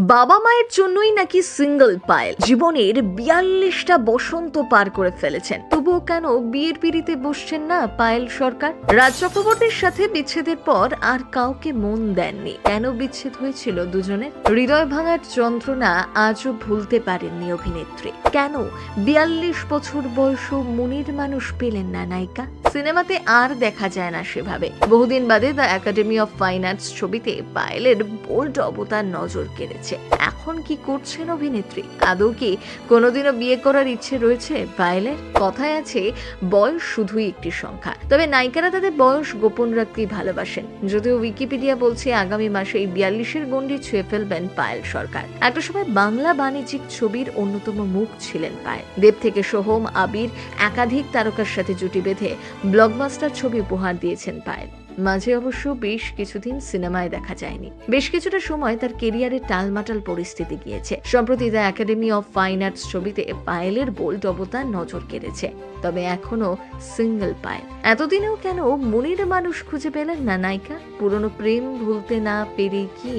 বাবা মায়ের জন্যই নাকি সিঙ্গেল পায়েল জীবনের ৪২টা বসন্ত পার করে ফেলেছেন, তবুও কেন বিয়ের পিড়িতে বসছেন না পায়েল সরকার? রাজ চক্রবর্তীর সাথে বিচ্ছেদের পর আর কাউকে মন দেননি। কেন বিচ্ছেদ হয়েছিল দুজনের? হৃদয় ভাঙার যন্ত্রণা আজও ভুলতে পারেননি অভিনেত্রী। কেন ৪২ বছর বয়সও মনের মানুষ পেলেন না নায়িকা? সিনেমাতে আর দেখা যায় না সেভাবে। বহুদিন বাদে the academy of fine arts ছবিতে পায়েলের বোল্ড অবতার নজর কেড়েছে। এখন কি করছেন অভিনেত্রী? আদৌ কি কোনোদিনও বিয়ে করার ইচ্ছে রয়েছে পায়েলের? কথায় আছে বয়স শুধুই একটি সংখ্যা, তবে নায়িকারা তাদের বয়স গোপন রাখতেই ভালোবাসেন। যদিও উইকিপিডিয়া বলছে আগামী মাসে এই ৪২-এর গণ্ডি ছুঁয়ে ফেলবেন পায়েল সরকার। একটা সময় বাংলা বাণিজ্যিক ছবির অন্যতম মুখ ছিলেন পায়েল। দেব থেকে সোহম, আবির একাধিক তারকার সাথে জুটি বেঁধে ব্লকবাস্টার ছবি উপহার দিয়েছেন পায়েল। মাঝে অবশ্য বেশ কিছুদিন সিনেমায় দেখা যায়নি। বেশ কিছুটা সময় তার কেরিয়ারে টালমাটাল পরিস্থিতি গিয়েছে। সম্প্রতি the academy of fine arts ছবিতে পায়েলের বোল্ড অবতার নজর কেড়েছে। তবে এখনো সিঙ্গেল পায়েল। এতদিনেও কেন মনের মানুষ খুঁজে পেলেন না নায়িকা? পুরনো প্রেম ভুলতে না পেরে কি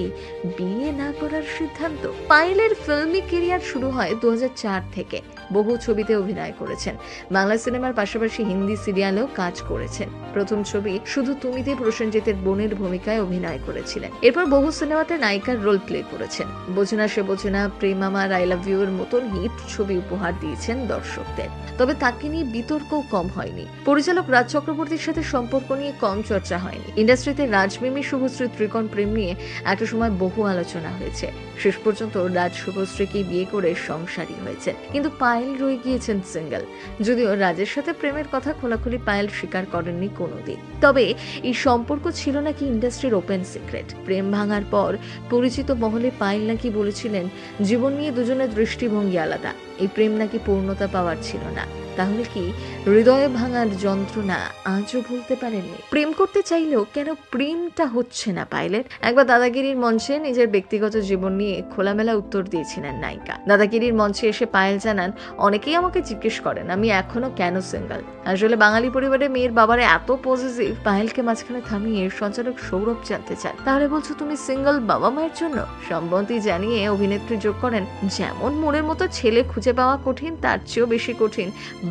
বিয়ে না করার সিদ্ধান্ত? পায়েলের ফিল্মি কেরিয়ার শুরু হয় ২০০৪ থেকে। বহু ছবিতে অভিনয় করেছেন। বাংলা সিনেমার পাশাপাশি হিন্দি সিরিয়ালেও কাজ করেছেন। প্রথম ছবি শুধু তুমিতে প্রসেনজিতের বোনের ভূমিকায় অভিনয় করেছিলেন। এরপর বহু সিনেমাতে নায়িকার রোল প্লে করেছেন। বোঝনা সে বোঝনা, প্রেম আমার, আই লাভ ইউ এর মতন হিট ছবি উপহার দিয়েছেন দর্শকদের। তবে তাকে নিয়ে বিতর্কও কম হয়নি। পরিচালক রাজ চক্রবর্তীর সাথে সম্পর্ক নিয়ে কম চর্চা হয়নি। ইন্ডাস্ট্রিতে রাজমিমি শুভশ্রী ত্রিকোণ প্রেম নিয়ে একটা সময় বহু আলোচনা হয়েছে। শেষ পর্যন্ত রাজ শুভশ্রীকে বিয়ে করে সংসারী হয়েছেন, কিন্তু পায়েল রয়ে গিয়েছেন সিঙ্গেল। যদিও রাজের সাথে প্রেমের কথা খোলাখুলি পায়েল স্বীকার করেননি কোনোদিন। তবে এই সম্পর্ক ছিল নাকি ইন্ডাস্ট্রির ওপেন সিক্রেট। প্রেম ভাঙার পর পরিচিত মহলে পায়েল নাকি বলেছিলেন জীবন নিয়ে দুজনের দৃষ্টিভঙ্গি আলাদা। এই প্রেম নাকি পূর্ণতা পাওয়ার ছিল না। তাহলে কি হৃদয়ে ভাঙার যন্ত্রণা আজও ভুলতে পারেননি? প্রেম করতে চাইলেও কেন প্রেমটা হচ্ছে না পায়েলের? একবার দাদাগিরির মঞ্চে নিজের ব্যক্তিগত জীবন নিয়ে খোলামেলা উত্তর দিয়েছিলেন নায়িকা। দাদাগিরির মঞ্চে এসে পায়েল জানান, অনেকেই আমাকে জিজ্ঞেস করেন আমি এখনো কেন সিঙ্গেল। আসলে বাঙালি পরিবারে মেয়ের বাবারা এত পজিটিভ। পায়েলকে মাঝখানে থামিয়ে সঞ্চালক সৌরভ জানতে চান, তাহলে বলছো তুমি সিঙ্গেল বাবা মায়ের জন্য? সম্মতি জানিয়ে অভিনেত্রী যোগ করেন, যেমন মনের মতো ছেলে খুঁজে পাওয়া কঠিন, তার চেয়েও বেশি কঠিন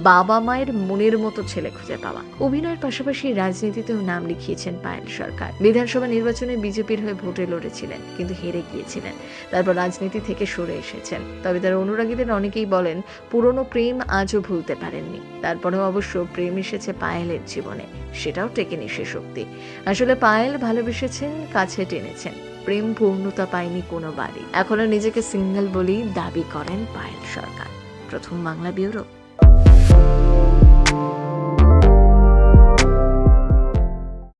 বাবা মায়ের মনের মতো ছেলে খুঁজে পাওয়া। অভিনয়ের পাশাপাশি রাজনীতিতেও নাম লিখিয়েছেন পায়েল সরকার। বিধানসভা নির্বাচনে বিজেপির হয়ে ভোটে লড়েছিলেন, কিন্তু হেরে গিয়েছিলেন। তারপর রাজনীতি থেকে সরে এসেছেন। তবে তার অনুরাগীদের অনেকেই বলেন পুরনো প্রেম আজও ভুলতে পারেননি। তারপরেও অবশ্য প্রেম এসেছে পায়েলের জীবনে, সেটাও টেকেনি সে শক্তি। আসলে পায়েল ভালোবেসেছেন, কাছে টেনেছেন। প্রেম পূর্ণতা পায়নি কোনোবারই। এখনো নিজেকে সিঙ্গেল বলেই দাবি করেন পায়েল সরকার। প্রথম বাংলা ব্যুরো।